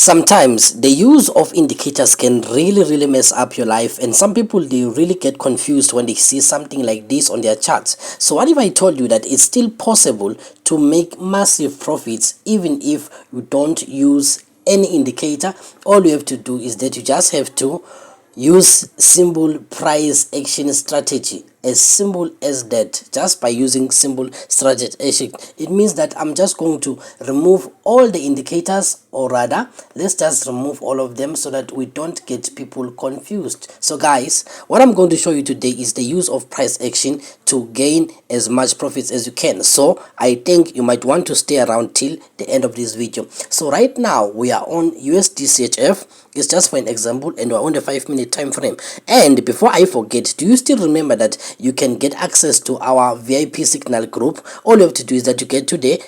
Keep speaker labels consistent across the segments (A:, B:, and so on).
A: Sometimes the use of indicators can really mess up your life, and some people, they really get confused when they see something like this on their charts. So what if I told you that it's still possible to make massive profits even if you don't use any indicator? All you have to do is that you just have to use simple price action strategy. As simple as that. Just by using simple strategy, it means that I'm just going to remove all the indicators, or rather let's just remove all of them so that we don't get people confused. So guys, what I'm going to show you today is the use of price action to gain as much profits as you can. So I think you might want to stay around till the end of this video. So right now we are on USD It's just for an example, and we're on the 5-minute time frame. And before I forget, do you still remember that you can get access to our VIP signal group? All you have to do is that you get to the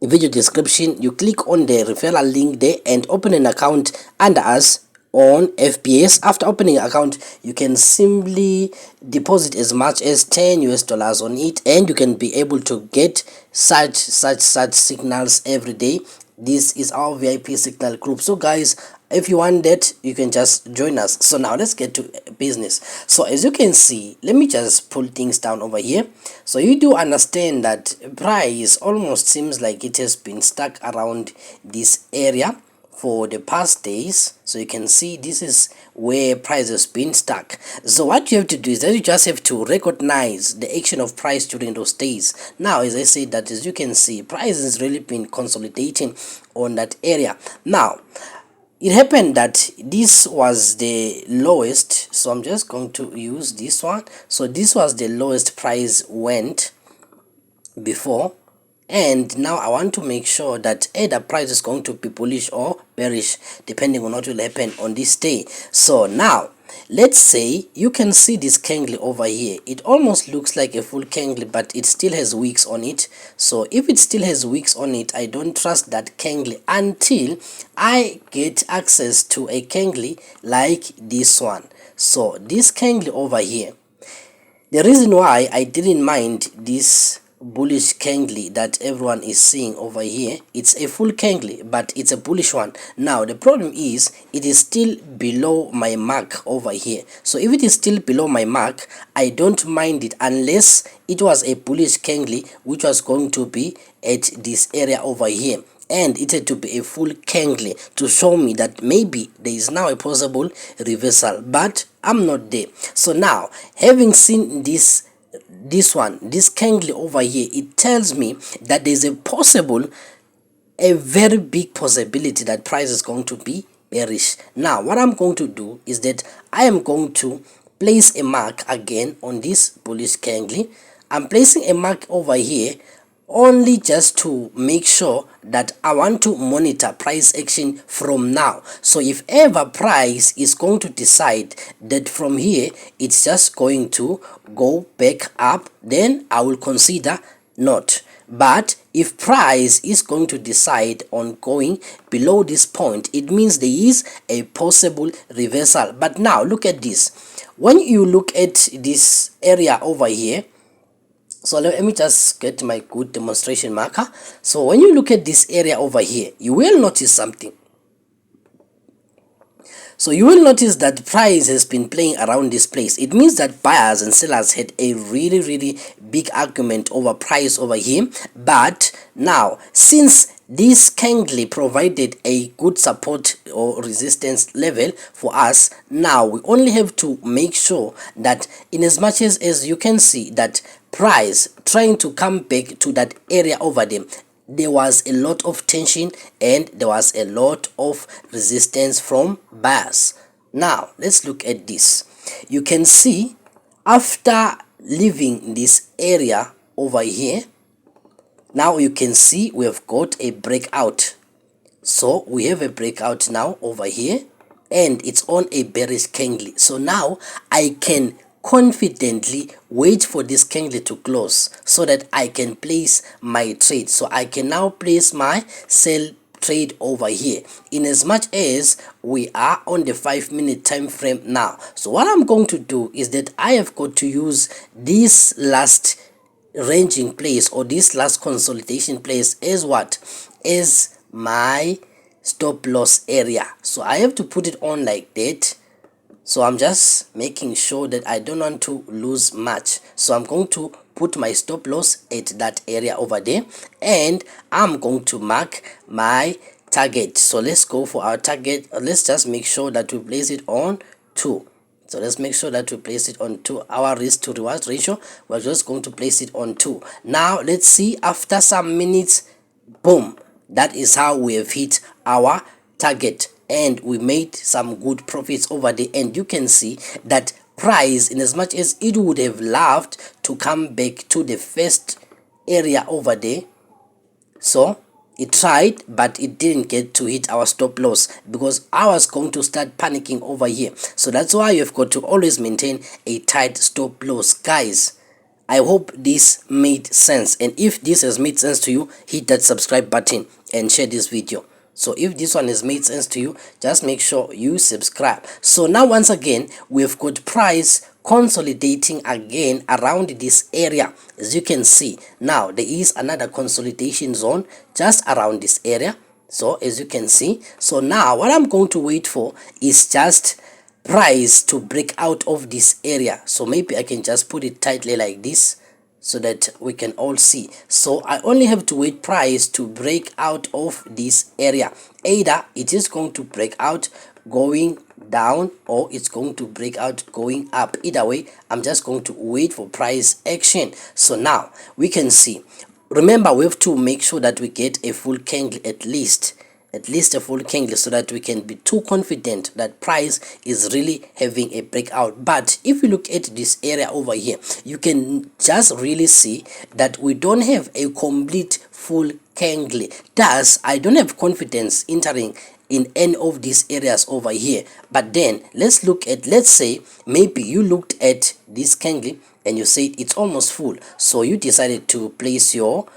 A: video description, you click on the referral link there and open an account under us on FBS. After opening an account, you can simply deposit as much as $10 on it, and you can be able to get such signals every day. This is our VIP signal group. So guys, if you want that, you can just join us. So now let's get to business. So as you can see, let me just pull things down over here. So you do understand that price almost seems like it has been stuck around this area for the past days. So you can see this is where price has been stuck. So what you have to do is that you just have to recognize the action of price during those days. Now, as I said, that as you can see, price has really been consolidating on that area. Now it happened that this was the lowest, so I'm just going to use this one. So this was the lowest price went before, and now I want to make sure that either price is going to be bullish or bearish depending on what will happen on this day. So now let's say you can see this candle over here. It almost looks like a full candle, but it still has wicks on it. So if it still has wicks on it, I don't trust that candle until I get access to a candle like this one. So this candle over here, the reason why I didn't mind this bullish candle that everyone is seeing over here, it's a full candle, but it's a bullish one. Now the problem is it is still below my mark over here. So if it is still below my mark, I don't mind it unless it was a bullish candle which was going to be at this area over here, and it had to be a full candle to show me that maybe there is now a possible reversal, but I'm not there. So now, having seen this candle over here, it tells me that there's a very big possibility that price is going to be bearish. Now what I'm going to do is that I am going to place a mark again on this bullish candle. I'm placing a mark over here only just to make sure that I want to monitor price action from now. So if ever price is going to decide that from here it's just going to go back up, then I will consider not. But if price is going to decide on going below this point, it means there is a possible reversal. But now look at this. When you look at this area over here, so let me just get my good demonstration marker. So when you look at this area over here, you will notice something. So you will notice that price has been playing around this place. It means that buyers and sellers had a really big argument over price over here. But now, since this candle provided a good support or resistance level for us, now we only have to make sure that in as much as you can see that price trying to come back to that area over there, there was a lot of tension and there was a lot of resistance from buyers. Now let's look at this. You can see after leaving this area over here, now you can see we have got a breakout. So we have a breakout now over here, and it's on a bearish candle. So now I can confidently wait for this candle to close so that I can place my trade. So I can now place my sell trade over here in as much as we are on the 5-minute time frame now. So what I'm going to do is that I have got to use this last ranging place or this last consolidation place as what? As my stop loss area. So I have to put it on like that. So I'm just making sure that I don't want to lose much. So I'm going to put my stop loss at that area over there, and I'm going to mark my target. So let's go for our target. Let's just make sure that we place it on 2. So let's make sure that we place it on 2. Our risk to reward ratio, we're just going to place it on 2. Now let's see, after some minutes, boom, that is how we have hit our target, and we made some good profits over there. And you can see that price, in as much as it would have loved to come back to the first area over there, so it tried, but it didn't get to hit our stop loss, because I was going to start panicking over here. So that's why you've got to always maintain a tight stop loss, guys. I hope this made sense, and if this has made sense to you, hit that subscribe button and share this video. So if this one has made sense to you, just make sure you subscribe. So now once again, we've got price consolidating again around this area. As you can see, now there is another consolidation zone just around this area. So as you can see, so now what I'm going to wait for is just price to break out of this area. So maybe I can just put it tightly like this so that we can all see. So I only have to wait price to break out of this area. Either it is going to break out going down, or it's going to break out going up. Either way, I'm just going to wait for price action. So now we can see, remember, we have to make sure that we get a full candle, at least a full candle, so that we can be too confident that price is really having a breakout. But if you look at this area over here, you can just really see that we don't have a complete full candle. Thus, I don't have confidence entering in any of these areas over here. But then let's look at, let's say maybe you looked at this candle and you said it's almost full, so you decided to place your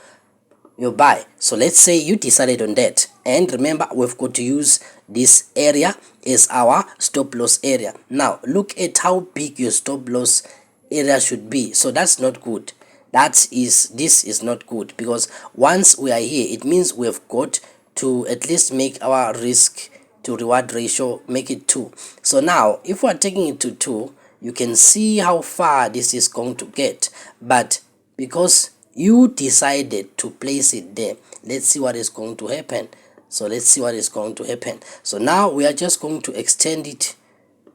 A: buy. So let's say you decided on that, and remember, we've got to use this area as our stop loss area. Now look at how big your stop loss area should be. So that's not good. This is not good, because once we are here, it means we've got to at least make our risk to reward ratio, make it 2. So now if we're taking it to 2, you can see how far this is going to get. But because you decided to place it there, let's see what is going to happen. So let's see what is going to happen. So now we are just going to extend it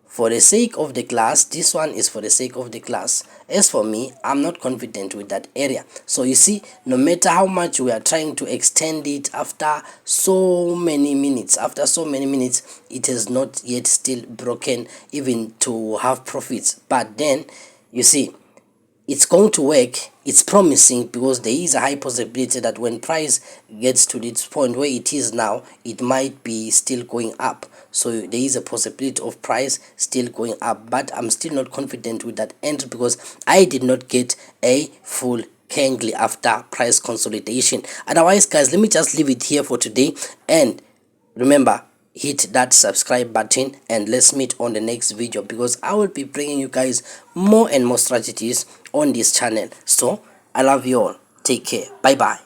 A: for the sake of the class. This one is for the sake of the class. As for me, I'm not confident with that area. So you see, no matter how much we are trying to extend it, after so many minutes, it has not yet still broken even to have profits. But then you see, it's going to work. It's promising, because there is a high possibility that when price gets to this point where it is now, it might be still going up. So there is a possibility of price still going up, but I'm still not confident with that entry, because I did not get a full candle after price consolidation. Otherwise, guys, let me just leave it here for today, and remember, hit that subscribe button, and let's meet on the next video, because I will be bringing you guys more and more strategies on this channel. So I love you all. Take care. Bye bye.